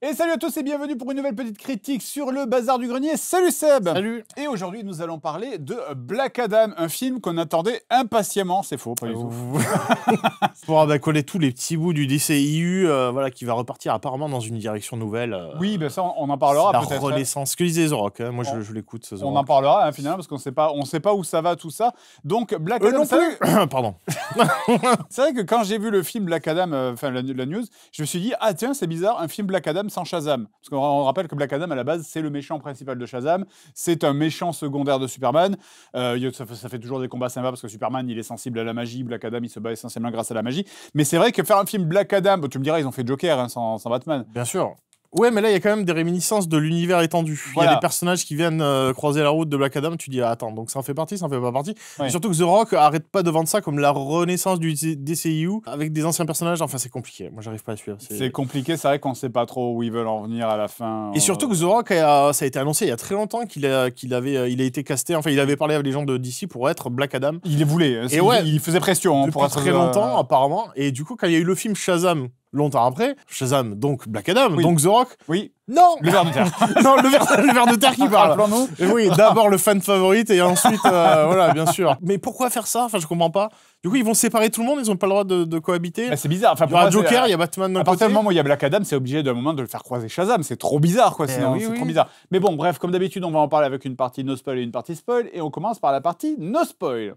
Et salut à tous et bienvenue pour une nouvelle petite critique sur le Bazar du Grenier. Salut Seb. Salut. Et aujourd'hui nous allons parler de Black Adam, un film qu'on attendait impatiemment. C'est faux, pas du tout. Pour coller tous les petits bouts du DCIU, voilà, qui va repartir apparemment dans une direction nouvelle. Oui, ben ça on en parlera la peut-être. Renaissance. Ce que disait The Rock, hein. Moi je l'écoute. On en parlera hein, finalement parce qu'on sait pas où ça va tout ça. Donc Black Adam. Non plus. Pardon. C'est vrai que quand j'ai vu le film Black Adam, enfin la news, je me suis dit ah tiens c'est bizarre un film Black Adam sans Shazam. Parce qu'on rappelle que Black Adam, à la base, c'est le méchant principal de Shazam. C'est un méchant secondaire de Superman. Ça fait toujours des combats sympas parce que Superman, il est sensible à la magie. Black Adam, il se bat essentiellement grâce à la magie. Mais c'est vrai que faire un film Black Adam, bon, tu me diras, ils ont fait Joker hein, sans Batman. Bien sûr. Ouais, mais là, il y a quand même des réminiscences de l'univers étendu. Voilà. Il y a des personnages qui viennent croiser la route de Black Adam. Tu dis, ah, attends, donc ça en fait partie, ça en fait pas partie. Ouais. Et surtout que The Rock arrête pas de vendre ça comme la renaissance du DCU avec des anciens personnages. Enfin, c'est compliqué. Moi, j'arrive pas à suivre. C'est compliqué, c'est vrai qu'on sait pas trop où ils veulent en venir à la fin. Et surtout que The Rock, ça a été annoncé il y a très longtemps qu'il a été casté. Enfin, il avait parlé avec les gens de DC pour être Black Adam. Il les voulait. Et ouais, il faisait pression depuis pour être très longtemps, apparemment. Et du coup, quand il y a eu le film Shazam, longtemps après, Shazam, donc Black Adam, oui. donc The Rock. Oui. Non. Le ver de terre. Non, le ver de terre qui parle. Rappelons-nous. Et oui, d'abord le fan favorite et ensuite, voilà, bien sûr. Mais pourquoi faire ça? Enfin, je comprends pas. Du coup, ils vont séparer tout le monde, ils ont pas le droit de cohabiter. Bah, c'est bizarre. Enfin, Il y aura Joker, il y a Batman d'un À partir côté. du moment où il y a Black Adam, c'est obligé d'un moment de le faire croiser Shazam. C'est trop bizarre, quoi. Sinon, oui, c'est oui. trop bizarre. Mais bon, bref, comme d'habitude, on va en parler avec une partie no spoil et une partie spoil. Et on commence par la partie no spoil.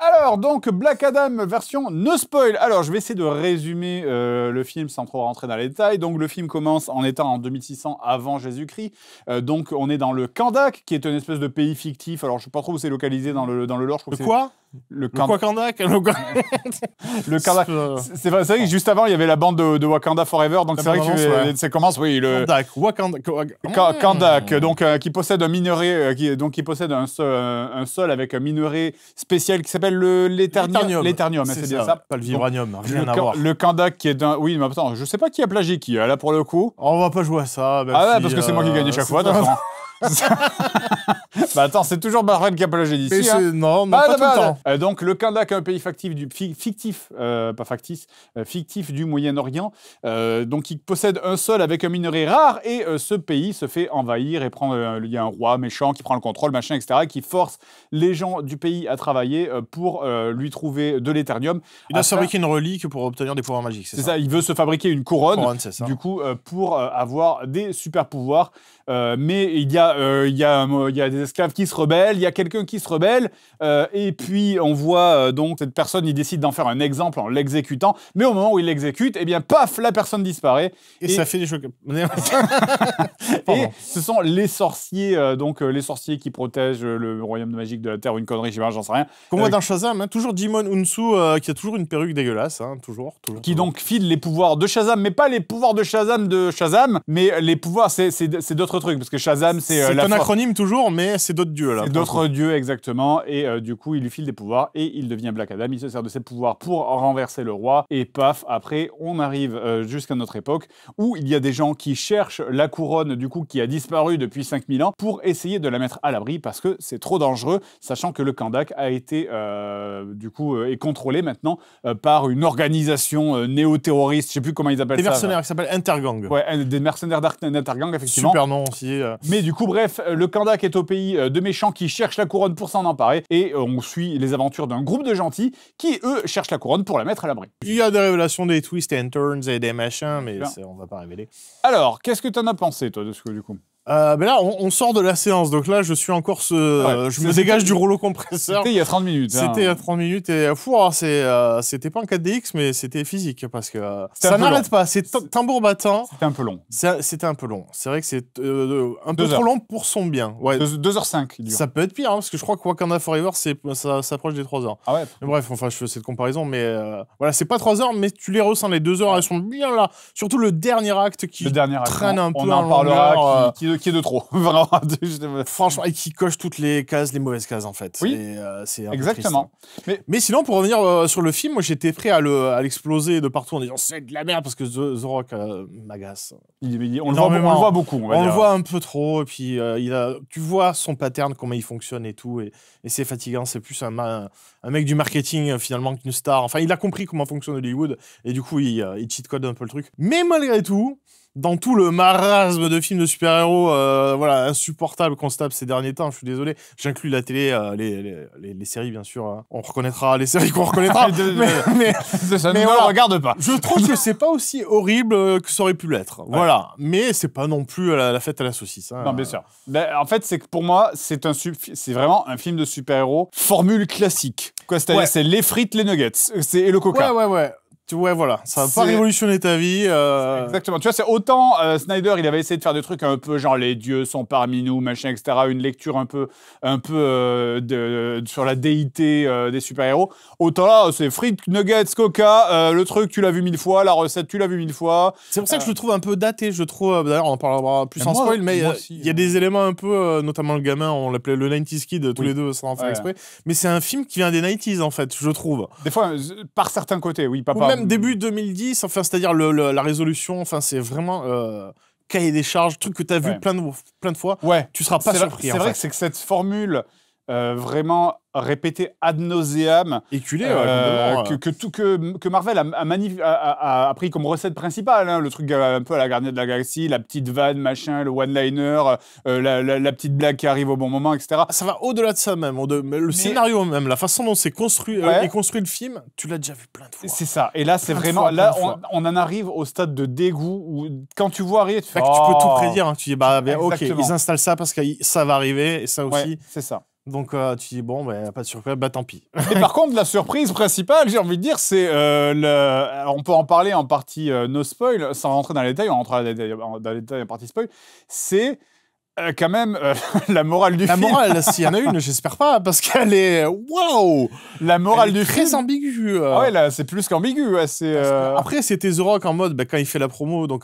Alors, donc, Black Adam version no spoil. Alors, je vais essayer de résumer le film sans trop rentrer dans les détails. Donc, le film commence en étant en 2600 avant Jésus-Christ. Donc, on est dans le Kandak, qui est une espèce de pays fictif. Alors, je ne sais pas trop où c'est localisé dans le lore. Je crois que Quoi? Le Kandak. Le Kandak. C'est vrai que juste avant, il y avait la bande de Wakanda Forever. Donc, c'est vrai que ça commence, oui, le... Kandak. Wakanda. Kandak, donc qui possède un minerai, qui possède un sol avec un minerai spécial qui s'appelle l'éternium. L'éternium, c'est bien ça. Pas le vibranium, rien à voir. Le Kandak qui est d'un... Oui, mais attends, je sais pas qui a plagié qui, là, pour le coup. On va pas jouer à ça. Ah ouais, parce que c'est moi qui gagne chaque fois, d'accord. Bah attends, c'est toujours Bahreïn qui a plagié d'ici. Hein. Non, pas tout le temps. Donc le Kandak est un pays fictif du Moyen-Orient. Donc il possède un sol avec un minerai rare et ce pays se fait envahir et il y a un roi méchant qui prend le contrôle, machin, etc., qui force les gens du pays à travailler pour lui trouver de l'éternium. Il doit se fabriquer une relique pour obtenir des pouvoirs magiques, c'est ça. Il veut se fabriquer une couronne, c'est ça. Du coup, pour avoir des super pouvoirs. Mais il y a des esclaves qui se rebellent, il y a quelqu'un qui se rebelle, et puis on voit donc cette personne, il décide d'en faire un exemple en l'exécutant, mais au moment où il l'exécute, eh bien paf, la personne disparaît. Et ça fait des chocs. Et ce sont les sorciers, les sorciers qui protègent le royaume magique de la Terre, ou une connerie, j'en sais rien. Comme moi dans Shazam, hein, toujours Jimon Unsu, qui a toujours une perruque dégueulasse, hein, toujours. Qui donc file les pouvoirs de Shazam, mais pas les pouvoirs de Shazam, mais les pouvoirs, c'est d'autres trucs, parce que Shazam, c'est un acronyme toujours, mais c'est d'autres dieux là. C'est d'autres dieux exactement, et du coup il lui file des pouvoirs et il devient Black Adam. Il se sert de ses pouvoirs pour renverser le roi et paf, après on arrive jusqu'à notre époque où il y a des gens qui cherchent la couronne du coup qui a disparu depuis 5000 ans pour essayer de la mettre à l'abri parce que c'est trop dangereux, sachant que le Kandak a été est contrôlé maintenant par une organisation néo-terroriste, je sais plus comment ils appellent ça. Des mercenaires qui s'appellent Intergang. Ouais, des mercenaires d'Intergang effectivement. Super nom aussi. Mais du coup, bref, le Kandak est au pays de méchants qui cherchent la couronne pour s'en emparer. Et on suit les aventures d'un groupe de gentils qui, eux, cherchent la couronne pour la mettre à l'abri. Il y a des révélations, des twists and turns et des machins, mais on va pas révéler. Alors, qu'est-ce que t'en as pensé, toi, de ce que, du coup? Mais là, on sort de la séance, donc là, je suis encore je me dégage du rouleau compresseur. C'était il y a 30 minutes. C'était il y a 30 minutes, et c'était pas en 4DX, mais c'était physique, parce que ça n'arrête pas, c'est tambour battant. C'était un peu long. C'était un peu long. C'est vrai que c'est un peu trop long pour son bien. Ouais. 2h05, il dure. Ça peut être pire, hein, parce que je crois que Wakanda Forever, ça s'approche des 3 heures. Ah ouais. Mais bref, enfin, je fais cette comparaison, mais voilà, c'est pas 3 heures, mais tu les ressens, les 2 heures, elles sont bien là. Surtout le dernier acte qui traîne un peu. On en parlera, qui qui est de trop. Vraiment. Franchement, et qui coche toutes les cases, les mauvaises cases, en fait. Oui, c'est un peu exactement. triste. Mais sinon, pour revenir sur le film, moi, j'étais prêt à l'exploser de partout en disant c'est de la merde, parce que The Rock m'agace. On le voit beaucoup, on le voit un peu trop, et puis tu vois son pattern, comment il fonctionne et tout, et c'est fatigant. C'est plus un mec du marketing, finalement, qu'une star. Enfin, il a compris comment fonctionne Hollywood, et du coup, il cheat code un peu le truc. Mais malgré tout, dans tout le marasme de films de super-héros voilà, insupportable qu'on se tape ces derniers temps, je suis désolé, j'inclus la télé, les séries bien sûr, hein. On reconnaîtra les séries qu'on reconnaîtra, mais ça ne voilà, regarde pas. Je trouve que c'est pas aussi horrible que ça aurait pu l'être, ouais. Voilà, mais c'est pas non plus la fête à la saucisse, hein. Non, bien sûr. En fait, c'est que pour moi, c'est vraiment un film de super-héros formule classique. C'est-à-dire, c'est les frites, les nuggets et le coca. Ouais, voilà, ça va pas révolutionner ta vie. Exactement. Tu vois, c'est autant Snyder, il avait essayé de faire des trucs un peu genre les dieux sont parmi nous, machin, etc. Une lecture un peu sur la déité des super-héros. Autant là, c'est frites, nuggets, coca, le truc, tu l'as vu 1000 fois, la recette, tu l'as vu 1000 fois. C'est pour ça que je le trouve un peu daté, je trouve. D'ailleurs, on en parlera plus en spoil, mais il y a des éléments un peu, notamment le gamin, on l'appelait le 90s Kid, tous les deux, sans en faire exprès. Mais c'est un film qui vient des 90s, en fait, je trouve. Des fois, par certains côtés, oui, pas même début 2010, enfin, c'est-à-dire la résolution, enfin, c'est vraiment cahier des charges, truc que tu as vu plein de fois, tu seras pas surpris. C'est vrai que c'est que cette formule vraiment répétée ad nauseam, éculée, que Marvel a pris comme recette principale, hein, le truc un peu à la Gardienne de la Galaxie, la petite vanne, machin, le one-liner, la petite blague qui arrive au bon moment, etc. Ça va au-delà de ça même, le scénario même, la façon dont c'est construit, est construit le film, tu l'as déjà vu plein de fois. C'est ça, et là c'est vraiment, on en arrive au stade de dégoût où quand tu vois arriver, tu fais tu peux tout prédire, hein. Tu dis ok, ils installent ça parce que ça va arriver, et ça aussi. C'est ça. Donc tu dis bon, pas de surprise, tant pis. Et par contre, la surprise principale, j'ai envie de dire, c'est alors, on peut en parler en partie no spoil, sans rentrer dans les détails, on rentrera dans les détails en partie spoil, c'est quand même la morale du film. La morale, s'il y en a une, j'espère pas, parce qu'elle est waouh. La morale du film très ambiguë. Ouais, là, c'est plus qu'ambigu. Ouais, après, c'était The Rock en mode, quand il fait la promo, donc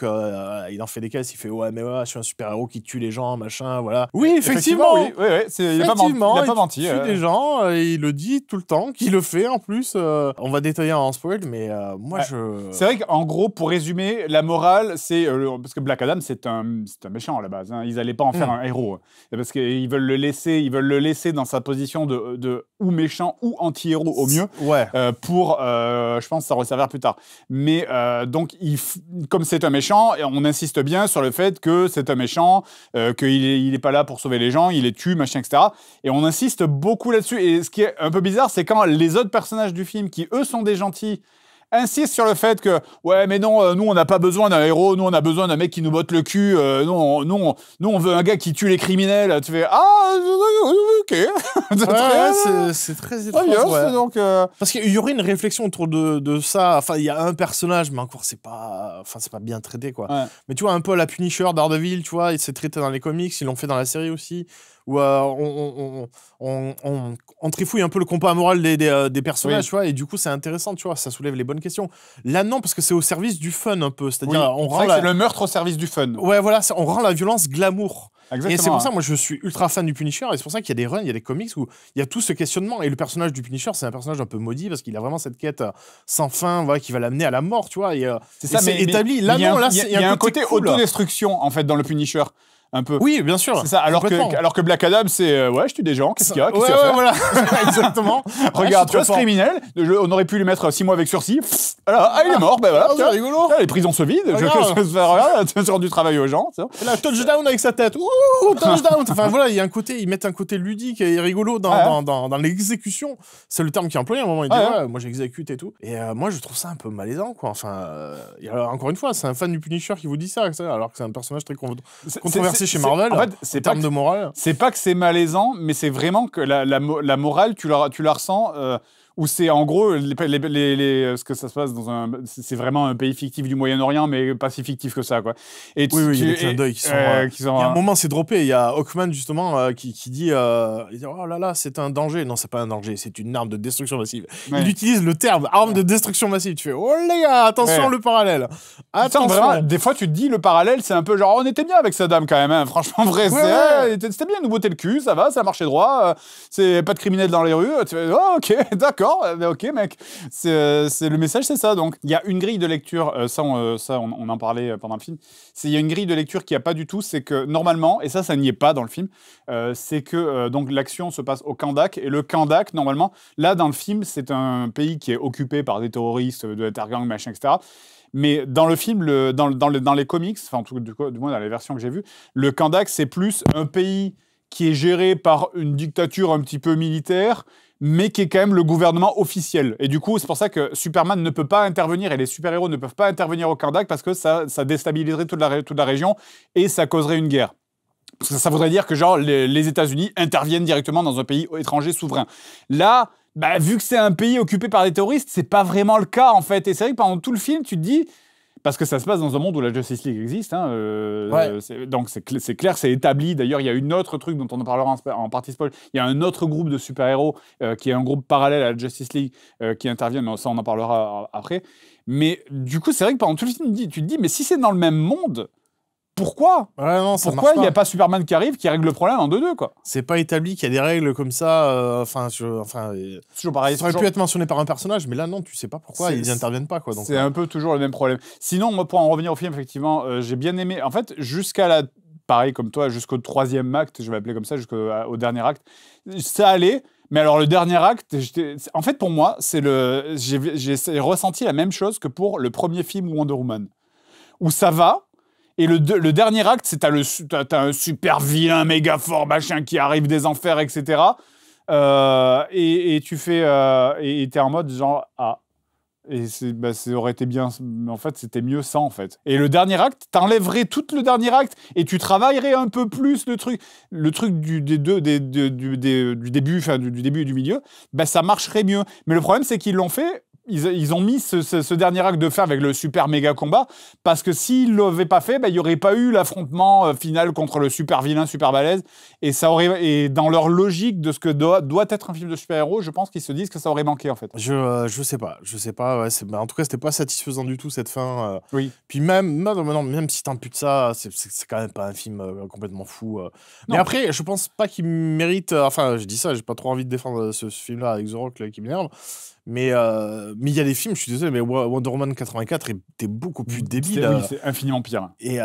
il en fait des caisses, il fait ouais, je suis un super-héros qui tue les gens, machin, voilà. Oui, effectivement. Oui, il a pas menti. Il tue des gens, il le dit tout le temps, qu'il le fait en plus. On va détailler en spoil, mais moi, C'est vrai qu'en gros, pour résumer, la morale, c'est parce que Black Adam, c'est un méchant à la base. Hein. Ils allaient pas en faire un héros, parce qu'ils veulent le laisser dans sa position de ou méchant ou anti-héros au mieux, pour, je pense, ça resservir plus tard. Mais donc, comme c'est un méchant, on insiste bien sur le fait que c'est un méchant, qu'il est pas là pour sauver les gens, il les tue, machin, etc. Et on insiste beaucoup là-dessus. Et ce qui est un peu bizarre, c'est quand les autres personnages du film, qui eux sont des gentils, insiste sur le fait que ouais mais non, nous on n'a pas besoin d'un héros, nous on a besoin d'un mec qui nous botte le cul, nous on veut un gars qui tue les criminels. Tu fais ok. C'est très étrange. Donc parce qu'il y aurait une réflexion autour de ça. Enfin il y a un personnage, mais encore c'est pas bien traité quoi. Mais tu vois un peu la Punisher, Daredevil, tu vois, il s'est traité dans les comics, ils l'ont fait dans la série aussi. Où on trifouille un peu le compas moral des personnages, tu vois, et du coup c'est intéressant, tu vois, ça soulève les bonnes questions. Là non, parce que c'est au service du fun un peu, c'est-à-dire c'est le meurtre au service du fun. Ouais, voilà, on rend la violence glamour. Exactement, et c'est pour ça, moi je suis ultra fan du Punisher, et c'est pour ça qu'il y a des runs, il y a des comics où il y a tout ce questionnement, et le personnage du Punisher, c'est un personnage un peu maudit, parce qu'il a vraiment cette quête sans fin, voilà, qui va l'amener à la mort, tu vois, et c'est établi. Là non, là il y a un côté autodestruction en fait dans le Punisher. Un peu. Oui, bien sûr. C'est ça. Alors que Black Adam, c'est je tue des gens. Qu'est-ce qu'il y a à faire voilà. Exactement. Regarde, tu vois ce criminel. On aurait pu lui mettre 6 mois avec sursis. Alors, il est mort. Ben voilà. C'est rigolo. Là, les prisons se vident. Regarde, tu as du travail aux gens. Là, touchdown avec sa tête. Ouh, touchdown. Enfin voilà, ils mettent un côté ludique et rigolo dans l'exécution. C'est le terme qui est employé à un moment. Il dit moi j'exécute et tout. Et moi je trouve ça un peu malaisant quoi. Enfin, encore une fois, c'est un fan du Punisher qui vous dit ça, alors que c'est un personnage très controversé chez Marvel, en fait, c'est pas de morale. C'est pas que c'est malaisant, mais c'est vraiment que la morale, tu la ressens où c'est en gros, ce que ça se passe dans un... C'est vraiment un pays fictif du Moyen-Orient, mais pas si fictif que ça, quoi. Et oui, il y a des clins d'œil qui sont... Il y a un moment, c'est droppé, il y a Hawkman, justement, qui dit, oh là là, c'est un danger. Non, c'est pas un danger, c'est une arme de destruction massive. Ouais. Il utilise le terme arme de destruction massive. Tu fais, oh les gars, attention le parallèle. Attention. Vraiment, des fois, tu te dis, le parallèle, c'est un peu genre, on était bien avec Saddam, quand même, hein. Franchement, vrai, c'était bien, nous botter le cul, ça va, ça marchait droit, c'est pas de criminels dans les rues. Tu fais, oh, ok, d'accord. Ok, mec, c'est le message, c'est ça. Donc, il y a une grille de lecture, on en parlait pendant le film. Il y a une grille de lecture qui n'y a pas du tout, c'est que normalement, et ça n'y est pas dans le film, c'est que donc l'action se passe au Kandak, et le Kandak, normalement, là dans le film, c'est un pays qui est occupé par des terroristes, de l'intergang, machin, etc. Mais dans le film, dans les comics, enfin, du moins dans les versions que j'ai vues, le Kandak, c'est plus un pays qui est géré par une dictature un petit peu militaire, mais qui est quand même le gouvernement officiel. Et du coup, c'est pour ça que Superman ne peut pas intervenir et les super-héros ne peuvent pas intervenir au Kandak parce que ça déstabiliserait toute la région et ça causerait une guerre. Parce que ça voudrait dire que genre, les États-Unis interviennent directement dans un pays étranger souverain. Là, bah, vu que c'est un pays occupé par des terroristes, c'est pas vraiment le cas, en fait. Et c'est vrai que pendant tout le film, tu te dis... Parce que ça se passe dans un monde où la Justice League existe. Hein, donc c'est clair, c'est établi. D'ailleurs, il y a une autre truc dont on en parlera en partie spoil. Il y a un autre groupe de super-héros qui est un groupe parallèle à la Justice League qui intervient, mais ça on en parlera après. Mais du coup, c'est vrai que pendant tout le film, tu te dis, mais si c'est dans le même monde... Pourquoi Pourquoi il n'y a pas Superman qui arrive, qui règle le problème en 2-2, quoi? C'est pas établi qu'il y a des règles comme ça. toujours pareil. Ça aurait pu être mentionné par un personnage, mais là, non, tu sais pas pourquoi ils n'interviennent pas, quoi. C'est un peu toujours le même problème. Sinon, moi, pour en revenir au film, effectivement, j'ai bien aimé. En fait, pareil comme toi, jusqu'au 3e acte, je vais l'appeler comme ça, jusqu'au dernier acte, ça allait. Mais alors, le dernier acte, en fait, pour moi, j'ai ressenti la même chose que pour le premier film Wonder Woman, où ça va. Et le dernier acte, c'est t'as un super vilain, méga fort, machin, qui arrive des enfers, etc. Et tu fais... et t'es en mode genre... Ah. Et ça aurait été bien... Mais en fait, c'était mieux sans, en fait. Et le dernier acte, t'enlèverais tout le dernier acte et tu travaillerais un peu plus le truc du début, enfin, du début et du milieu, ça marcherait mieux. Mais le problème, c'est qu'ils l'ont fait... Ils ont mis ce dernier acte de fin avec le super méga combat, parce que s'ils ne l'avaient pas fait, il n'y aurait pas eu l'affrontement final contre le super vilain, super balèze. Et dans leur logique de ce que doit être un film de super-héros, je pense qu'ils se disent que ça aurait manqué, en fait. Je sais pas. Ouais, en tout cas, c'était pas satisfaisant du tout, cette fin. Oui. Puis même si t'imputes ça, c'est quand même pas un film complètement fou. Mais après, je pense pas qu'il mérite... je dis ça, j'ai pas trop envie de défendre ce film-là avec The Rock, là, qui m'énerve. Mais il y a des films, je suis désolé, mais Wonder Woman 84 était beaucoup plus débile. Oui, c'est infiniment pire. Et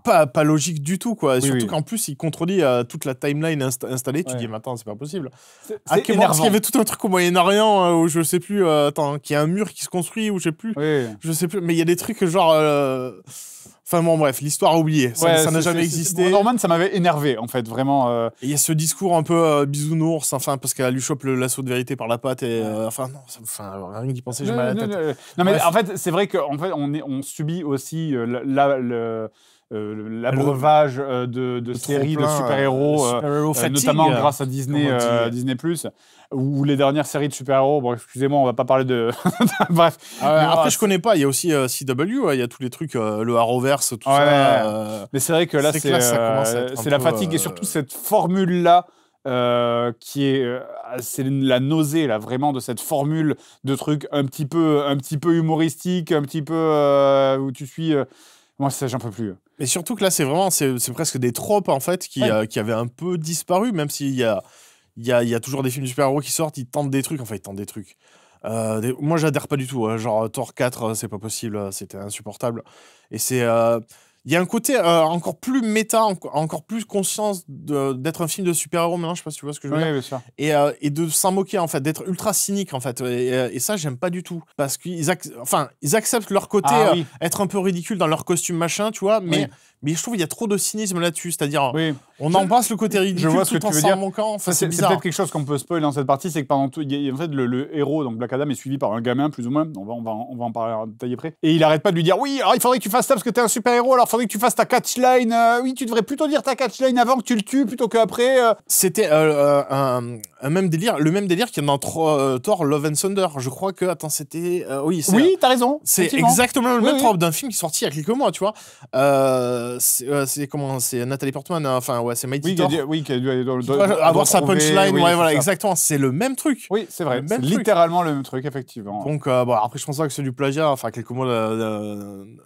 pas logique du tout, quoi. Et surtout qu'en plus, il contredit toute la timeline installée. Tu dis, mais attends, c'est pas possible. C'est énervant. Parce qu'il y avait tout un truc au Moyen-Orient où je sais plus, qu'il y a un mur qui se construit, ou je sais plus. Oui. Je sais plus, mais il y a des trucs genre... Enfin bon, bref, l'histoire a oublié. Ça n'a jamais existé. Wonder Woman, ça m'avait énervé, en fait, vraiment. Il y a ce discours un peu bisounours, parce qu'elle lui chope le lasso de vérité par la patte. Et rien d'y penser, j'ai mal à la tête. Non, mais en fait, c'est vrai qu'en fait, on subit aussi l'abreuvage de séries de super-héros, notamment grâce à Disney+, ou les dernières séries de super-héros. Bon, excusez-moi, on va pas parler de... Bref. Après, je connais pas. Il y a aussi CW, il y a tous les trucs, le Arrowverse, tout ça. Mais c'est vrai que là, c'est la fatigue et surtout cette formule-là qui est... c'est la nausée, là, vraiment, de cette formule de trucs un petit peu humoristique, un petit peu où tu suis... moi, ça, j'en peux plus. Mais surtout que là, c'est presque des tropes, en fait, qui avaient un peu disparu, même s'il y a toujours des films de super-héros qui sortent, ils tentent des trucs. Moi, j'adhère pas du tout. Genre, Thor 4, c'est pas possible, c'était insupportable. Et c'est... Il y a un côté encore plus méta, encore plus conscience d'être un film de super-héros maintenant, je sais pas si tu vois ce que je veux dire. Oui, bien sûr. Et de s'en moquer, en fait, d'être ultra cynique, en fait. Et ça, j'aime pas du tout. Parce qu'ils acceptent leur côté, être un peu ridicule dans leur costume, machin, tu vois, mais je trouve qu'il y a trop de cynisme là-dessus. C'est-à-dire, on embrasse le côté ridicule tout en s'en moquant. C'est peut-être quelque chose qu'on peut spoiler dans cette partie, c'est que pendant tout, en fait, le héros, donc Black Adam, est suivi par un gamin, plus ou moins. On va en parler en détail après. Et il arrête pas de lui dire, oui, alors il faudrait que tu fasses ça parce que t'es un super-héros, alors faudrait que tu fasses ta catchline. Oui, tu devrais plutôt dire ta catchline avant que tu le tues plutôt qu'après. C'était un même délire, le même délire qu'il y a dans Thor Love and Thunder. Je crois que, attends, c'était... oui, t'as raison. C'est exactement le même trope d'un film qui est sorti il y a quelques mois, tu vois. C'est Nathalie Portman, enfin, ouais, c'est Mighty Thor. Qui a dû avoir sa punchline, oui, ouais, voilà, exactement. C'est le même truc. Oui, c'est vrai. C'est littéralement le même truc, effectivement. Donc, bon, après, je pense pas que c'est du plagiat. Enfin, quelques mots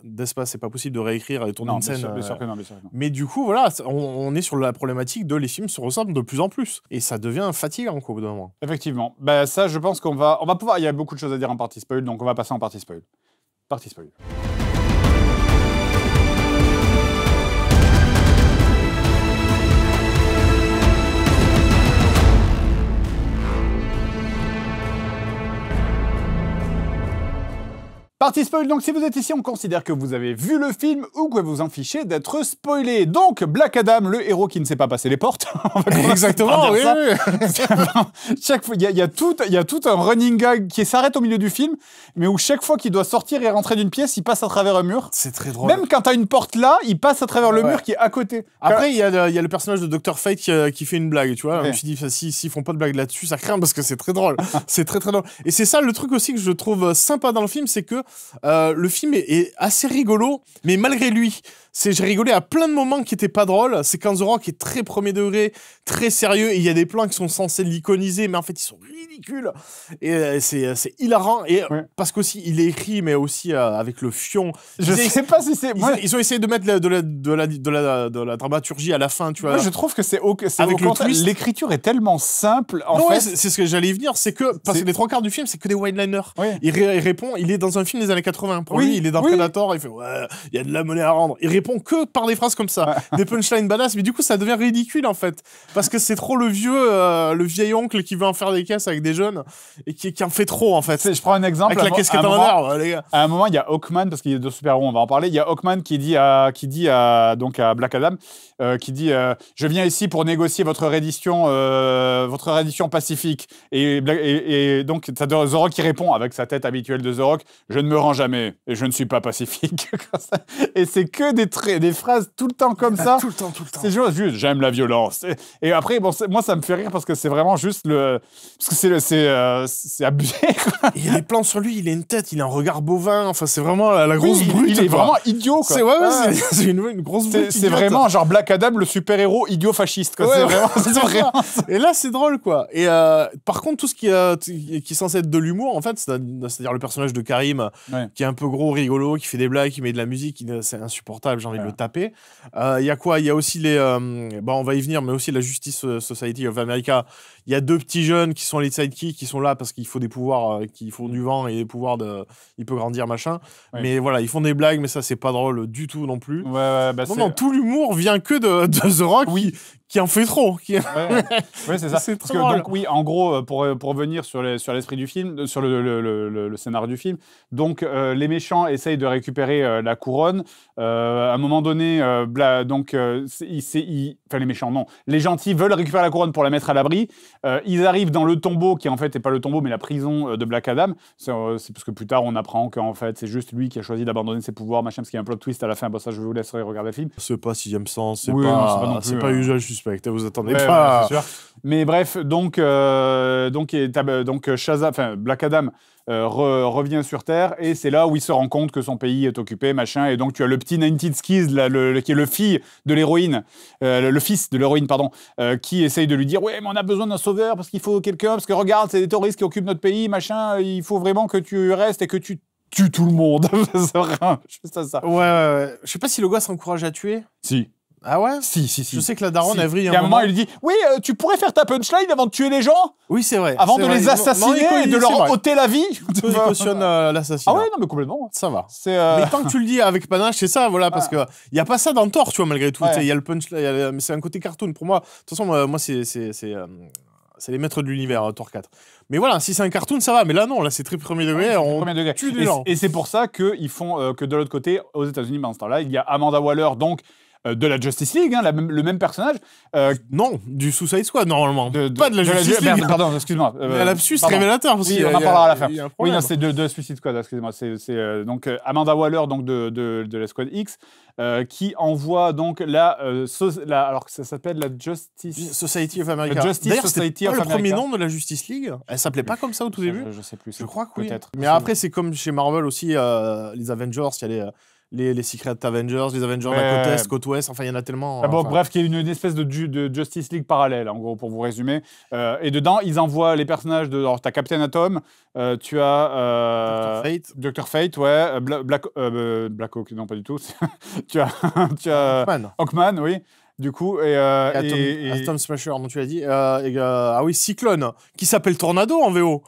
d'espace, c'est pas possible de réécrire et tourner une scène. Bien sûr que non. Mais du coup, voilà, on est sur la problématique de les films se ressemblent de plus en plus. Et ça devient fatigant, au bout d'un moment. Effectivement. Bah, ça, je pense qu'on va pouvoir... Il y a beaucoup de choses à dire en partie spoil, donc on va passer en partie spoil. Partie spoil. Partie spoil, donc si vous êtes ici, on considère que vous avez vu le film ou que vous en fichez d'être spoilé. Donc, Black Adam, le héros qui ne sait pas passer les portes. Exactement, oui. Chaque fois, il y a tout un running gag qui s'arrête au milieu du film, mais où chaque fois qu'il doit sortir et rentrer d'une pièce, il passe à travers un mur. C'est très drôle. Même quand t'as une porte là, il passe à travers le mur qui est à côté. Après, il y a le personnage de Dr. Fate qui fait une blague, tu vois. Je me suis dit, s'ils font pas de blague là-dessus, ça craint parce que c'est très drôle. C'est très très drôle. Et c'est ça le truc aussi que je trouve sympa dans le film, c'est que le film est assez rigolo, mais malgré lui, j'ai rigolé à plein de moments qui étaient pas drôles. C'est quand The Rock est très premier degré, très sérieux, et il y a des plans qui sont censés l'iconiser, mais en fait ils sont ridicules. Et c'est hilarant, et parce qu'aussi il est écrit, mais aussi avec le fion. Je sais pas si c'est... Ils ont essayé de mettre de la dramaturgie à la fin, tu vois. Moi je trouve que c'est avec le twist. L'écriture est tellement simple, en fait. C'est ce que j'allais y venir, c'est que, parce que les 3/4 du film, c'est que des one-liners. Il répond, il est dans un film des années 80. Pour lui, il est dans Predator, il fait ouais, il y a de la monnaie à rendre. Il répond que par des phrases comme ça, des punchlines badass, mais du coup ça devient ridicule en fait, parce que c'est trop le vieil oncle qui veut en faire des caisses avec des jeunes et qui en fait trop en fait. Je prends un exemple. Avec la casquette en honneur, les gars. À un moment, il y a Hawkman, parce qu'il y a deux super-héros, on va en parler. Il y a Hawkman qui dit à Black Adam, qui dit je viens ici pour négocier votre reddition pacifique. Et donc t'as The Rock qui répond avec sa tête habituelle de The Rock, je ne me rends jamais et je ne suis pas pacifique. Et c'est que des phrases tout le temps comme ça. Tout le temps. C'est juste j'aime la violence. Et après, bon, moi ça me fait rire parce que c'est vraiment juste parce que c'est abusé. Il y a des plans sur lui, il a une tête, il a un regard bovin. Enfin, c'est vraiment la grosse brute. Il est vraiment idiot, quoi. C'est une grosse brute. C'est vraiment genre Black Adam, le super-héros idiot fasciste, quoi. C'est vraiment. Et là, c'est drôle, quoi. Et par contre, tout ce qui est censé être de l'humour, en fait, c'est-à-dire le personnage de Karim, qui est un peu gros, rigolo, qui fait des blagues, qui met de la musique, c'est insupportable, j'ai envie de le taper. Il y a quoi? Il y a aussi on va y venir, mais aussi la Justice Society of America. Il y a 2 petits jeunes qui sont les sidekicks, qui sont là parce qu'il faut des pouvoirs, qui font du vent et des pouvoirs il peut grandir, machin. Mais voilà, ils font des blagues, mais ça, c'est pas drôle du tout non plus. Non, tout l'humour vient que de The Rock, qui en fait trop. C'est ça. Parce que, donc, oui, en gros, pour revenir sur l'esprit du film, sur le scénario du film, donc les méchants essayent de récupérer la couronne. À un moment donné, les méchants, non. Les gentils veulent récupérer la couronne pour la mettre à l'abri. Ils arrivent dans le tombeau, qui en fait n'est pas le tombeau, mais la prison de Black Adam. C'est parce que plus tard, on apprend qu'en fait, c'est juste lui qui a choisi d'abandonner ses pouvoirs, machin, parce qu'il y a un plot twist à la fin. Bon, ça, je vous laisserai regarder le film. C'est pas Sixième Sens, c'est pas pas Usual Suspect, vous attendez pas. C'est sûr. Mais bref, donc Shazam, enfin Black Adam revient sur Terre et c'est là où il se rend compte que son pays est occupé, machin. Et donc tu as le petit 90 Skis, là, qui est le fils de l'héroïne, le fils de l'héroïne, pardon, qui essaye de lui dire ouais, mais on a besoin d'un sauveur parce qu'il faut quelqu'un, parce que regarde, c'est des terroristes qui occupent notre pays, machin. Il faut vraiment que tu restes et que tu tues tout le monde. C'est vraiment juste ça. Ouais. Je sais pas si le gars s'encourage à tuer. Si. Ah ouais? Si. Je sais que la daronne, elle vrille un moment. Il lui dit oui, tu pourrais faire ta punchline avant de tuer les gens? Oui, c'est vrai. Avant de les assassiner et de leur ôter la vie. Il cautionne l'assassinat. Ah ouais, non, mais complètement. Ça va. Mais tant que tu le dis avec panache, c'est ça, voilà, parce qu'il n'y a pas ça dans Thor, tu vois, malgré tout. Il y a le punchline, mais c'est un côté cartoon. Pour moi, de toute façon, moi c'est les maîtres de l'univers, Thor 4. Mais voilà, si c'est un cartoon, ça va. Mais là, non, là, c'est très premier degré. On tue des gens. Et c'est pour ça qu'ils font que de l'autre côté, aux États-Unis, dans ce temps-là, il y a Amanda Waller, donc de la Justice League, hein, le même personnage. Non, du Suicide Squad, normalement. Pas de la Justice League. Merde, pardon, excuse-moi. Un lapsus révélateur. Parce oui, on en parlera à la fin. Oui, non, c'est de Suicide Squad, excusez-moi. C'est donc Amanda Waller donc, de la Squad X, qui envoie donc alors que ça s'appelle la Justice Society of America. D'ailleurs, c'était pas le premier nom de la Justice League. Elle s'appelait pas comme ça au tout début. Je sais plus. Je crois que oui. Peut-être. Mais après, c'est comme chez Marvel aussi, les Avengers, il y a les Secret Avengers, les Avengers de la côte ouest, enfin il y en a tellement. Bref, qui est une espèce de Justice League parallèle, en gros, pour vous résumer. Et dedans, ils envoient les personnages de. Alors, t'as Captain Atom, tu as. Dr. Fate, ouais. Black Hawk, non, pas du tout. tu as Hawkman, oui. Du coup, et Atom Smasher, dont tu l'as dit. Ah oui, Cyclone, qui s'appelle Tornado en VO.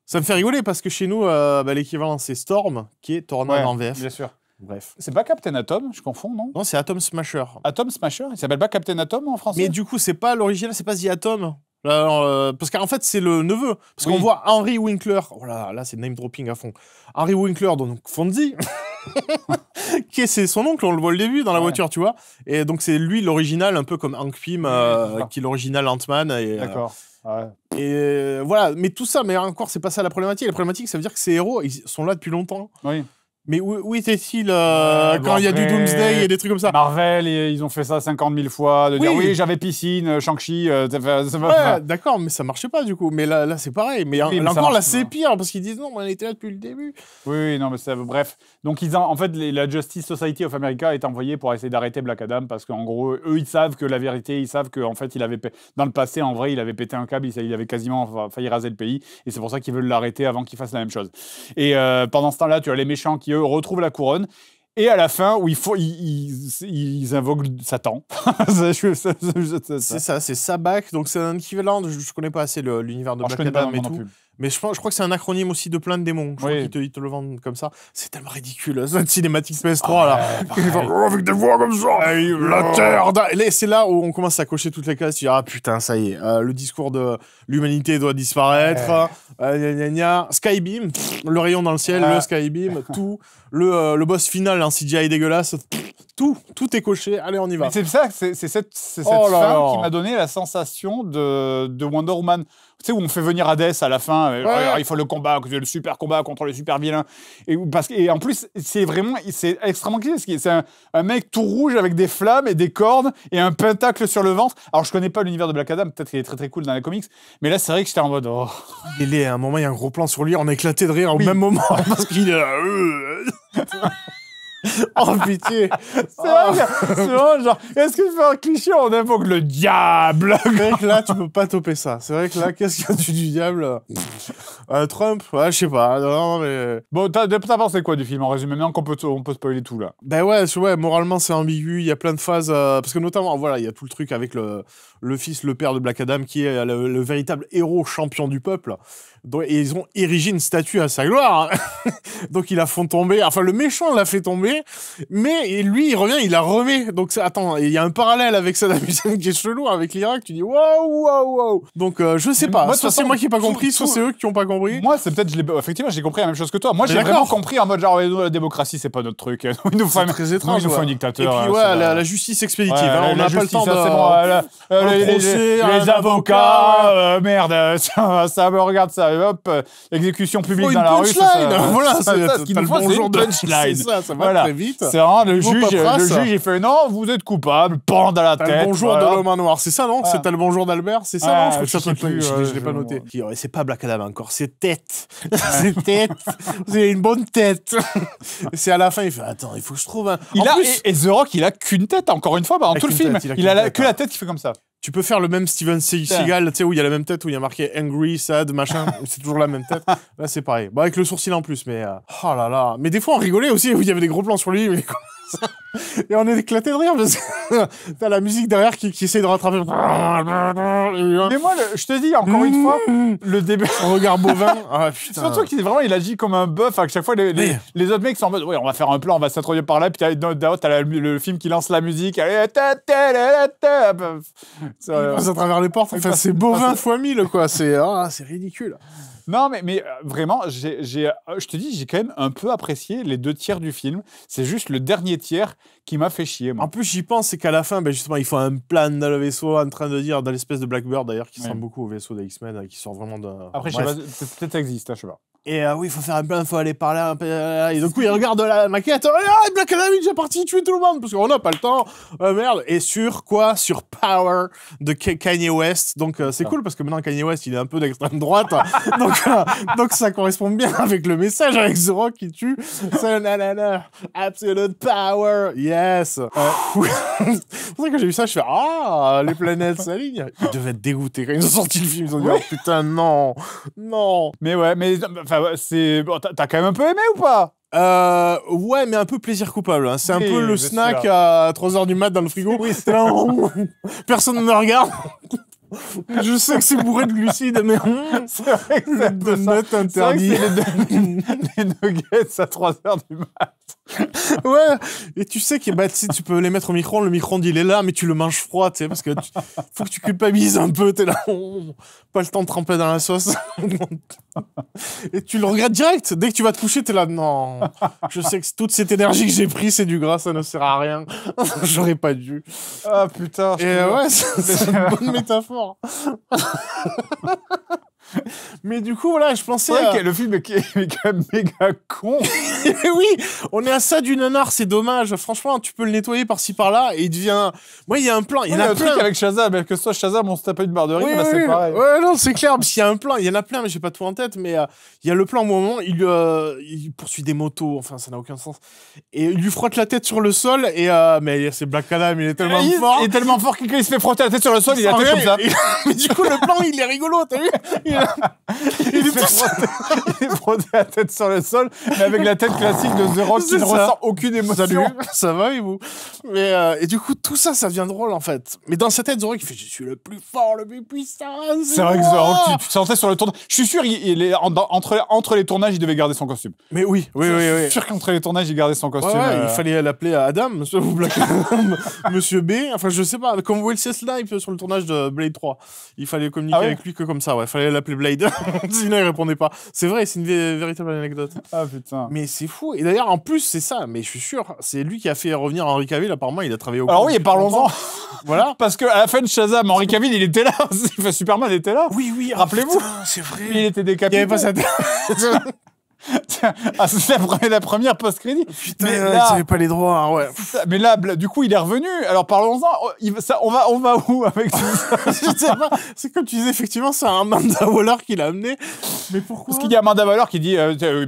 Ça me fait rigoler parce que chez nous, l'équivalent c'est Storm, qui est Tornado en VF. Bien sûr. Bref. C'est pas Captain Atom, je confonds, non? Non, c'est Atom Smasher. Atom Smasher? Il s'appelle pas Captain Atom en français? Mais du coup, c'est pas l'original, c'est pas The Atom. Parce qu'en fait, c'est le neveu. Parce qu'on voit Henry Winkler. Oh là, c'est name dropping à fond. Henry Winkler, donc Fonzie, qui est son oncle, on le voit au début dans la voiture, tu vois. Et donc, c'est lui l'original, un peu comme Hank Pym, qui est l'original Ant-Man. D'accord. Et voilà, mais tout ça, mais encore, c'est pas ça la problématique. La problématique, ça veut dire que ces héros, ils sont là depuis longtemps. Oui. Mais où était-il quand il y a du Doomsday et des trucs comme ça? Marvel, ils ont fait ça 50 000 fois, de dire oui, j'avais piscine, Shang-Chi, ouais, d'accord, mais ça marchait pas du coup. Mais là c'est pareil. Mais encore, là, c'est pire, parce qu'ils disent non, on était là depuis le début. Oui, non, mais bref. Donc, en fait, la Justice Society of America est envoyée pour essayer d'arrêter Black Adam, parce qu'en gros, eux, ils savent que la vérité, ils savent qu'en fait, dans le passé, en vrai, il avait pété un câble, il avait quasiment failli raser le pays, et c'est pour ça qu'ils veulent l'arrêter avant qu'il fasse la même chose. Et pendant ce temps-là, tu as les méchants qui, eux, retrouvent la couronne. Et à la fin, où ils invoquent Satan. C'est ça, c'est Sabak. Donc c'est un équivalent. Je connais pas assez l'univers de Black Adam et tout. Mais je crois que c'est un acronyme aussi de plein de démons. Je crois qu'ils te le vendent comme ça. C'est tellement ridicule. Cette cinématique PS3 là. Avec des voix comme ça. La terre. C'est là où on commence à cocher toutes les cases. Tu dis, ah putain, ça y est. Le discours de l'humanité doit disparaître. Skybeam, le rayon dans le ciel, le Skybeam, tout. Le boss final en CGI dégueulasse. Tout est coché. Allez, on y va. C'est ça, c'est cette fin qui m'a donné la sensation de Wonder Woman. Tu sais, où on fait venir Hades à la fin, il faut le combat, le super combat contre le super vilain. Et en plus, c'est extrêmement cliché. C'est un mec tout rouge avec des flammes et des cornes et un pentacle sur le ventre. Alors, je connais pas l'univers de Black Adam, peut-être qu'il est très très cool dans les comics, mais là, c'est vrai que j'étais en mode. Oh. À un moment, il y a un gros plan sur lui, on a éclaté de rire au même moment parce qu'il est là. Oh pitié. C'est vrai, genre, est-ce que c'est un cliché, on invoque le diable? C'est vrai que là, tu peux pas toper ça. C'est vrai que là, qu'est-ce qu'il y a du diable? Trump, ouais, je sais pas. Non, mais... Bon, t'as pensé quoi du film en résumé? Maintenant qu'on peut spoiler tout là. Ben ouais, moralement c'est ambigu, il y a plein de phases, parce que notamment, voilà, il y a tout le truc avec le fils, le père de Black Adam, qui est le véritable héros champion du peuple. Et ils ont érigé une statue à sa gloire. Hein. Donc ils la font tomber, enfin le méchant l'a fait tomber, mais lui il revient, il la remet. Donc attends, il y a un parallèle avec Saddam Hussein qui est chelou avec l'Irak, tu dis waouh. Donc je sais pas, soit c'est moi qui ai pas compris, soit c'est eux qui ont pas compris. Moi c'est peut-être, effectivement j'ai compris la même chose que toi. Moi j'ai vraiment compris en mode genre la démocratie c'est pas notre truc. Il nous faut un dictateur. Et puis la justice expéditive, on n'a pas le temps de... Les avocats, merde, ça me regarde ça. Hop, exécution publique dans la rue. Voilà, c'est ça, ce qu'il nous faut, c'est une punchline. Ça va très vite. C'est vraiment le juge, il fait non, vous êtes coupable, pende à la tête. Le bonjour de l'homme en noir, c'est ça, non? C'était le bonjour d'Albert, c'est ça, non? Je crois que ça peut plus, je l'ai pas noté. C'est pas Black Adam encore, c'est tête. C'est tête. C'est une bonne tête. C'est à la fin, il fait attends, il faut que je trouve un. Et The Rock, il a qu'une tête, encore une fois, dans tout le film. Il a que la tête qui fait comme ça. Tu peux faire le même Steven Seagal, tu sais, où il y a la même tête, où il y a marqué angry, sad, machin. C'est toujours la même tête. Là, c'est pareil. Bon, avec le sourcil en plus, mais. Oh là là. Mais des fois, on rigolait aussi, où il y avait des gros plans sur lui. Mais et on est éclaté de rire, parce que t'as la musique derrière qui essaie de rattraper. Mais moi, je te dis, encore une fois, le début. Son regard bovin. Ah, putain. Surtout qu'il agit comme un bœuf. À chaque fois, les autres mecs sont en mode, ouais, on va faire un plan, on va s'introduire par là. Puis t'as le film qui lance la musique. Allez, il passe à travers les portes. Enfin, c'est bovin fois 1000, quoi. C'est ridicule. Non, mais vraiment, je te dis, j'ai quand même un peu apprécié les 2 tiers du film. C'est juste le dernier tiers qui m'a fait chier, moi. En plus, j'y pense, c'est qu'à la fin, ben justement, ils font un plan dans le vaisseau en train de dire, dans l'espèce de Blackbird d'ailleurs, qui ressemble beaucoup au vaisseau des X-Men, qui sort vraiment de. Après, je sais pas, peut-être ça existe, hein, je sais pas. Et oui, il faut faire un plan, il faut aller par là, un peu là. Et du coup, il regarde la maquette. Ah, Black Adam, il est parti tuer tout le monde parce qu'on n'a pas le temps. Merde. Et sur quoi? Sur Power de Kanye West. Donc, c'est cool parce que maintenant, Kanye West, il est un peu d'extrême droite. donc, ça correspond bien avec le message avec The Rock qui tue. C'est nanana. Absolute Power. Yes. C'est pour ça que j'ai vu ça, je fais ah, les planètes s'alignent. Ils devaient être dégoûtés quand ils ont sorti le film. Ils ont dit, oh putain, non. Mais ouais, c'est. Bon, t'as quand même un peu aimé ou pas? Ouais, mais un peu plaisir coupable. Hein. C'est un Oui, peu le c'est snack sûr. à 3h du mat dans le frigo. Oui, c'est là, personne ne me regarde. Je sais que c'est bourré de glucides, mais c'est vrai que c'est de notes interdites. Les nuggets à 3h du mat. Ouais, et tu sais que bah, tu peux les mettre au micro-ondes, le micro-ondes il est là, mais tu le manges froid, tu sais, parce que faut que tu culpabilises un peu, t'es là, pas le temps de tremper dans la sauce. Et tu le regrettes direct, dès que tu vas te coucher, t'es là, non, je sais que toute cette énergie que j'ai prise, c'est du gras, ça ne sert à rien, j'aurais pas dû. Ah putain. Et ouais, c'est une bonne métaphore. Mais du coup, voilà, je pensais. C'est vrai que le film est quand même méga con. Oui, on est à ça du nanar, c'est dommage. Franchement, tu peux le nettoyer par-ci par-là et il devient. Moi, il y a un plan. Il y en a un plein. truc avec Shazam, que ce soit Shazam, on se tape une barre de rire, Oui, là, c'est pareil. Ouais, non, c'est clair. Parce qu'il y a un plan, il y en a plein, mais j'ai pas tout en tête. Mais il y a le plan au moment où il poursuit des motos. Enfin, ça n'a aucun sens. Et il lui frotte la tête sur le sol. Et mais c'est Black Adam, il est tellement fort. Il est tellement fort que quand il se fait frotter la tête sur le sol, il a la tête comme ça. Mais du coup, le plan, il est rigolo, t'as vu? Il est frotté la tête sur le sol, mais avec la tête classique de The Rock qui ne ressent aucune émotion. Salut, ça va et vous? Mais et du coup, tout ça devient drôle en fait. Mais dans sa tête, The Rock, il fait je suis le plus fort, le plus puissant. C'est vrai que The Rock, tu te sentais sur le tournage. Je suis sûr, entre les tournages, il devait garder son costume. Mais oui. Je suis sûr qu'entre les tournages, il gardait son costume. Ouais, il fallait l'appeler Adam, Monsieur Black Adam, Monsieur B. Enfin, je sais pas, comme Wesley Snipes sur le tournage de Blade 3. Il fallait communiquer avec lui que comme ça, ouais. Il fallait l'appeler Blade. Sinon, il répondait pas. C'est vrai, c'est une véritable anecdote. Ah putain. Mais c'est fou. Et d'ailleurs, en plus, c'est ça. Mais je suis sûr, c'est lui qui a fait revenir Henry Cavill. Apparemment, il a travaillé au. Alors oui, et parlons-en. Voilà. Parce qu'à la fin de Shazam, Henry Cavill, il était là. Superman était là. Oui. Rappelez-vous. C'est vrai. Il était décapité. Il avait pas sa tête. Ah, c'est la première post-crédit. Putain, il avait pas les droits, hein, ouais. Mais là, du coup, il est revenu. Alors parlons-en. On va où avec tout ça? Je sais pas. C'est comme tu disais, effectivement, c'est un Amanda Waller qui l'a amené. Mais pourquoi? Parce qu'il y a Amanda Waller qui dit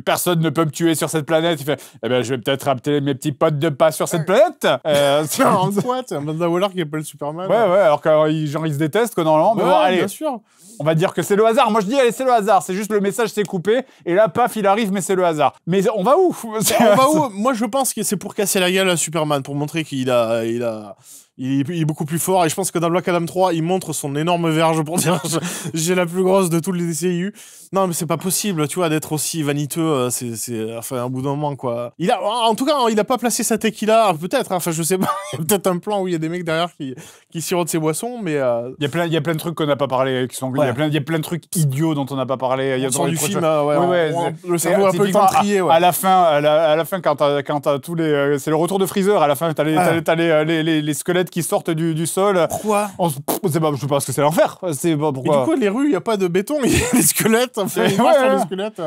personne ne peut me tuer sur cette planète. Il fait eh ben, je vais peut-être rappeler mes petits potes de pas sur cette planète. En quoi? C'est Amanda Waller qui appelle Superman. Ouais, alors qu'ils se détestent, quoi, normalement. Mais bon, allez. Bien sûr. On va dire que c'est le hasard. Moi, je dis, allez, c'est le hasard. C'est juste le message s'est coupé. Et là, paf, il arrive, mais c'est le hasard. Mais on va où? On va où? Moi, je pense que c'est pour casser la gueule à Superman, pour montrer qu'il il est beaucoup plus fort. Et je pense que dans Black Adam 3, il montre son énorme verge pour dire j'ai la plus grosse de tous les DCU. Non, mais c'est pas possible, tu vois, d'être aussi vaniteux. Enfin, un bout d'un moment, quoi. En tout cas, il a pas placé sa tequila. Peut-être, hein, enfin, je sais pas. Il y a peut-être un plan où il y a des mecs derrière qui sirotent ses boissons, mais. Il y a plein de trucs qu'on n'a pas parlé qui sont. Ouais. Il y a plein de trucs idiots dont on n'a pas parlé. Il y a du film, le cerveau a un peu le temps de trier. Ouais. À la fin, quand t'as tous les. C'est le retour de Freezer. À la fin, t'as les squelettes qui sortent du sol. Pourquoi? Je sais pas ce que c'est l'enfer. C'est pas pourquoi. Et du coup, les rues, il y a pas de béton, il y a des squelettes. Enfin, les squelettes.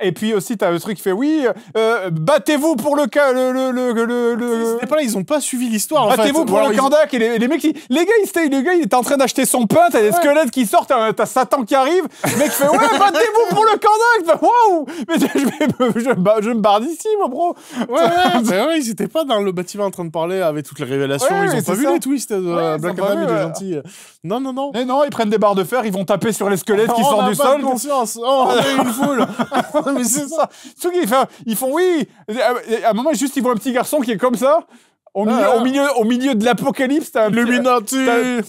Et puis aussi, t'as le truc qui fait oui, battez-vous pour le cas. C'était pas là, ils ont pas suivi l'histoire. Battez-vous pour le Kandak. Et les mecs, les gars, il était en train d'acheter son pain. T'as des squelettes qui sortent. T'as Satan qui arrive. Le mec fait ouais, battez-vous pour le Kandak. Waouh! Mais je me barre d'ici, mon bro. Ouais, ils étaient pas dans le bâtiment en train de parler avec toutes les révélations. Ils ont pas vu les twists de Black Adam, il est gentil. Non. Mais non, ils prennent des barres de fer, ils vont taper sur les squelettes qui sortent du sol. On a conscience. On est une foule. Mais c'est ça. Ceux qui ils font oui. À un moment, juste, ils voient un petit garçon qui est comme ça. Au milieu de l'apocalypse, t'as un Illuminati,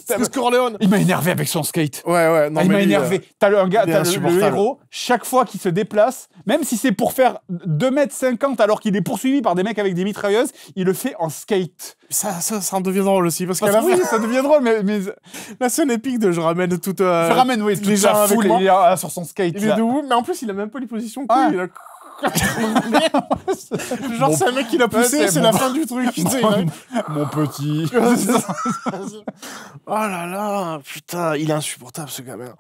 t'as- Corleone. Il m'a énervé avec son skate. Ouais, non, Il mais m'a lui, énervé. T'as le insupportable. héros, chaque fois qu'il se déplace, même si c'est pour faire 2,50 m alors qu'il est poursuivi par des mecs avec des mitrailleuses, il le fait en skate. Ça en devient drôle aussi, parce qu'à Parce la que fin, oui, ça devient drôle, mais la scène épique de je ramène toute... je ramène toute les gens la avec foule moi. et il est sur son skate. Il est là. debout, mais en plus, il a même pas les positions cool. Ouais. Il a... Genre, Mon- c'est un mec qui l'a poussé, Ouais, c'est mon- la fin du truc. Tu sais, il arrive. Mon petit. Oh là là, putain, il est insupportable ce gamin.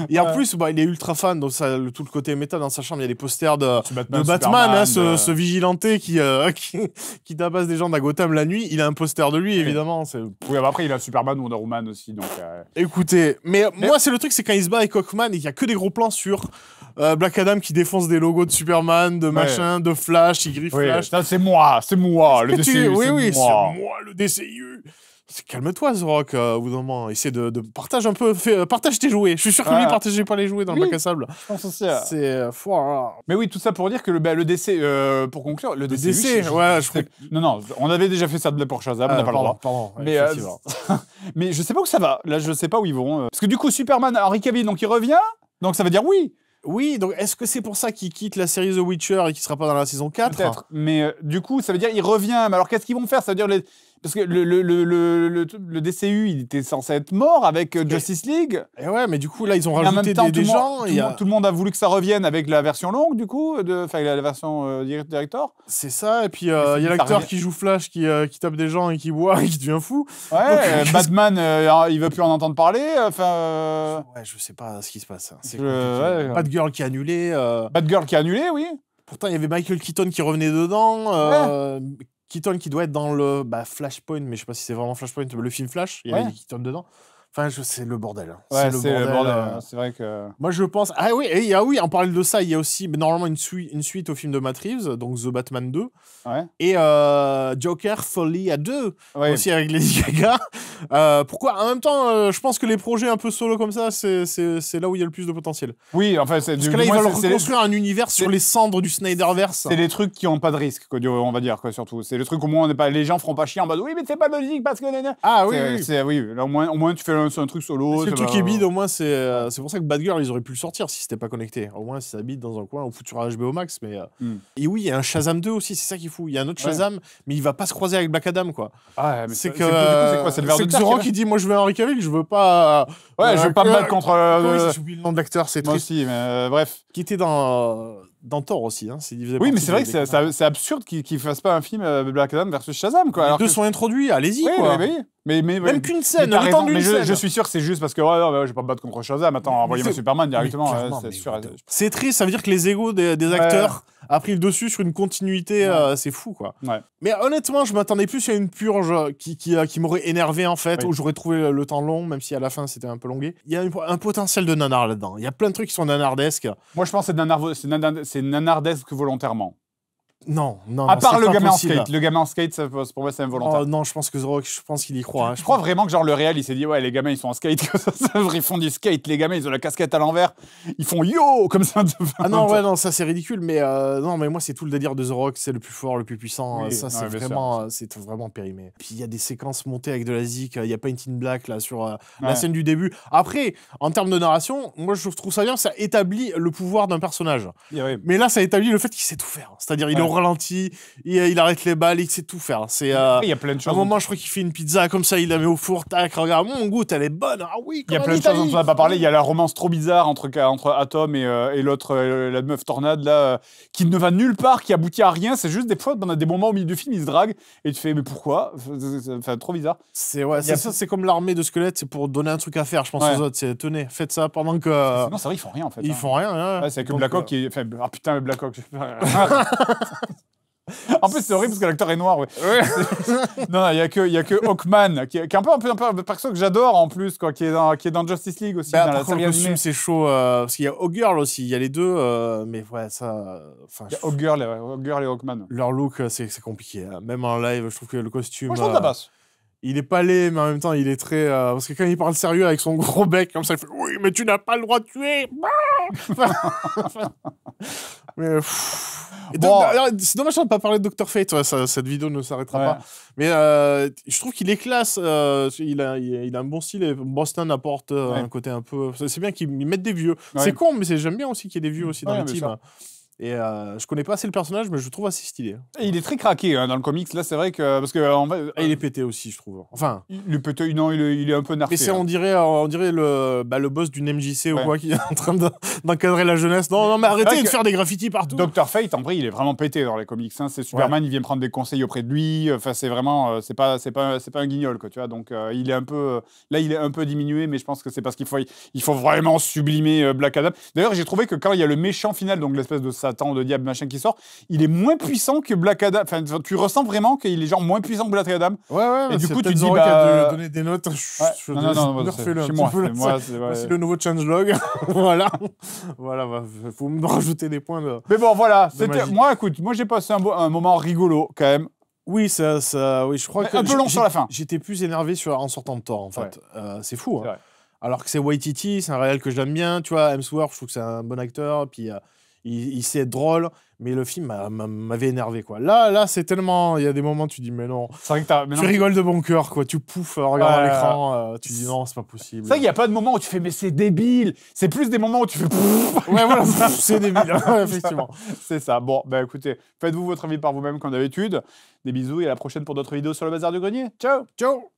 Et en plus, bah, il est ultra fan, donc ça, tout le côté méta dans sa chambre, il y a des posters de Batman, Superman, hein, ce vigilanté qui tabasse des gens à Gotham la nuit. Il a un poster de lui, évidemment. Oui, bah après, il a Superman, Wonder Woman aussi, donc... Écoutez, mais moi, c'est le truc, c'est quand il se bat avec Hawkman et qu'il y a que des gros plans sur Black Adam qui défonce des logos de Superman, de machin, de Flash, il griffe Oui, Flash. ça, c'est moi, le DCU, Oui, c'est moi. moi, le DCU. Calme-toi, The Rock, au bout d'un moment. Essaie de partager un peu, partage tes jouets. Je suis sûr que lui, il partageait pas les jouets dans le bac à sable. Je pense aussi. C'est fort. Mais oui, tout ça pour dire que le DC, pour conclure, le DCU... Non, on avait déjà fait ça pour Shazam, on n'a pas le droit. Pardon, Mais, mais je sais pas où ça va. Là, je sais pas où ils vont. Parce que du coup, Superman, Henry Cavill, donc il revient. Donc ça veut dire oui. Oui, donc est-ce que c'est pour ça qu'il quitte la série The Witcher et qu'il sera pas dans la saison 4? Peut-être. Mais du coup, ça veut dire il revient. Mais alors, qu'est-ce qu'ils vont faire? Ça veut dire parce que le DCU, il était censé être mort avec Justice League. Et ouais, mais du coup, là, ils ont Et en rajouté même temps, des gens. Tout le monde a voulu que ça revienne avec la version longue, du coup, enfin la version director. C'est ça, et puis il y a l'acteur qui joue Flash qui tape des gens et qui boit et qui devient fou. Ouais, Batman, il veut plus en entendre parler. Enfin. Ouais, je sais pas ce qui se passe. C'est ouais. Batgirl qui est annulé. Batgirl qui est annulé, oui. Pourtant, il y avait Michael Keaton qui revenait dedans. Keaton qui doit être dans le Flashpoint, mais je sais pas si c'est vraiment Flashpoint, le film Flash. Il y avait Keaton dedans. Enfin, c'est le bordel. Ouais, c'est le bordel. C'est vrai que... Moi, je pense... Ah oui, en parlant de ça, il y a aussi normalement une suite au film de Matt Reeves, donc The Batman 2. Ouais. Et Joker Folie à 2, aussi avec Lady Gaga. Pourquoi? En même temps, je pense que les projets un peu solo comme ça, c'est là où il y a le plus de potentiel. Oui, enfin... Parce que là, ils veulent reconstruire un univers sur les cendres du Snyderverse. C'est les trucs qui n'ont pas de risque, quoi, on va dire, quoi, surtout. C'est le truc, au moins, les gens feront pas chier en mode « Oui, mais c'est pas logique parce que... » Ah oui, oui. Là, au moins, tu fais un truc solo. Si le truc est bide, au moins, c'est pour ça que Batgirl, ils auraient pu le sortir si c'était pas connecté. Au moins, si ça bide dans un coin, on foutura HBO Max. Mais, Et oui, il y a un Shazam 2 aussi, c'est ça qui est fou. Il y a un autre Shazam, mais il va pas se croiser avec Black Adam, quoi. Ah, mais c'est que... C'est quoi? C'est le verre de terre. C'est Zoro qui dit, moi, je veux Henry Cavill, je veux pas... Ouais, je veux pas me battre contre... J'ai oublié le nom de l'acteur, c'est triste. Moi aussi, mais bref. Qui était dans Thor aussi. Hein. Oui, mais c'est vrai que c'est absurde qu'ils fassent pas un film Black Adam versus Shazam, quoi. Les deux sont introduits, allez-y, quoi. Oui. Mais même qu'une scène, le temps d'une scène. Je suis sûr que c'est juste parce que je vais pas me battre contre Shazam. Attends, envoyez-moi Superman directement. C'est sûr. C'est triste, ça veut dire que les égos des acteurs a pris le dessus sur une continuité, c'est fou, quoi. Ouais. Mais honnêtement, je m'attendais plus à une purge qui m'aurait énervé, en fait, où j'aurais trouvé le temps long, même si à la fin c'était un peu longué. Il y a un potentiel de nanar là-dedans. Il y a plein de trucs qui sont nanardesques. Moi, je pense que c'est nanardesque volontairement. Non. À part le gamin en skate. Le gamin en skate, pour moi, c'est involontaire. Oh non, je pense qu'il y croit. Hein. Je crois vraiment que genre le réel, il s'est dit, ouais, les gamins, ils sont en skate. Ils font du skate. Les gamins, ils ont la casquette à l'envers. Ils font yo comme ça. Ah non, ça c'est ridicule. Mais non, mais moi, c'est tout le délire de The Rock. C'est le plus fort, le plus puissant. Oui, ça, c'est vraiment périmé. Puis il y a des séquences montées avec de la zik. Il y a Paint in Black là sur la scène du début. Après, en termes de narration, moi, je trouve ça bien. Ça établit le pouvoir d'un personnage. Mais là, ça établit le fait qu'il sait tout faire. C'est-à-dire, il ralenti, il arrête les balles, il sait tout faire. C'est il y a plein de choses. À un moment, je crois qu'il fait une pizza comme ça, il la met au four, tac, regarde, mon goût, elle est bonne. Ah oui, il y a plein de choses dont on n'a pas parlé. Il y a la romance trop bizarre entre Atom et l'autre, la meuf Tornade, là, qui ne va nulle part, qui aboutit à rien. C'est juste des fois, on a des moments au milieu du film, ils se draguent et tu fais, mais pourquoi? Enfin, trop bizarre. C'est comme l'armée de squelettes, c'est pour donner un truc à faire, je pense aux autres. C'est tenez, faites ça pendant que. Non, c'est vrai, ils font rien en fait. Ils font rien. Ouais, c'est que Black Hawk qui est. Enfin, ah putain, Black Hawk. En plus, c'est horrible parce que l'acteur est noir. Non, il y a que Hawkman qui est un peu un perso que j'adore en plus, quoi, qui est dans Justice League aussi. Dans la série animée. C'est chaud parce qu'il y a Hawkgirl aussi. Il y a les deux, mais ouais, ça. Il y a Hawkgirl et Hawkman. Leur look, c'est compliqué. Hein. Même en live, je trouve que le costume. Moi, je trouve que ça passe. Il est pas laid, mais en même temps, il est très. Parce que quand il parle sérieux avec son gros bec, comme ça, il fait oui, mais tu n'as pas le droit de tuer. Mais Bon. c'est dommage de ne pas parler de Dr. Fate, ouais, cette vidéo ne s'arrêtera pas. Mais je trouve qu'il est classe, il a un bon style et Boston apporte un côté un peu... C'est bien qu'ils mettent des vieux. C'est con, mais j'aime bien aussi qu'il y ait des vieux aussi dans le team. Et je connais pas assez le personnage, mais je le trouve assez stylé. Et il est très craqué dans le comics. Là, c'est vrai que parce que en fait, il est pété aussi, je trouve. Enfin, il est pété. Non, il est un peu narqué. Mais c'est on dirait le boss d'une MJC ou quoi qui est en train d'encadrer la jeunesse. Non, mais arrêtez de faire des graffitis partout. Dr. Fate, en vrai, il est vraiment pété dans les comics. Hein. C'est Superman, il vient prendre des conseils auprès de lui. Enfin, c'est vraiment, c'est pas un guignol, quoi. Tu vois. Donc, il est un peu, là, il est un peu diminué, mais je pense que c'est parce qu'il faut vraiment sublimer Black Adam. D'ailleurs, j'ai trouvé que quand il y a le méchant final, donc l'espèce de Satan, de diable, machin qui sort, il est moins puissant que Black Adam. Enfin, tu ressens vraiment qu'il est genre moins puissant que Black Adam. Ouais. Et du coup, tu dis bah donner des notes. Non, c'est le nouveau changelog. Voilà, faut me rajouter des points de. Mais bon, voilà. Moi, écoute, j'ai passé un moment rigolo quand même. Oui, oui, je crois que un peu long sur la fin. J'étais plus énervé en sortant de Thor, en fait. C'est fou. Hein. Alors que c'est Waititi, c'est un réel que j'aime bien, tu vois. Hemsworth, je trouve que c'est un bon acteur, puis il sait être drôle, mais le film m'avait énervé, quoi. Là, c'est tellement... Il y a des moments où tu dis, mais non. C'est vrai que tu rigoles de bon cœur, quoi. Tu pouffes en regardant l'écran, tu dis, non, c'est pas possible. C'est vrai qu'il n'y a pas de moment où tu fais, mais c'est débile. C'est plus des moments où tu fais... Ouais, voilà, c'est débile, effectivement. C'est ça. Bon, bah écoutez, faites-vous votre avis par vous-même, comme d'habitude. Des bisous et à la prochaine pour d'autres vidéos sur le Bazar du Grenier. Ciao. Ciao.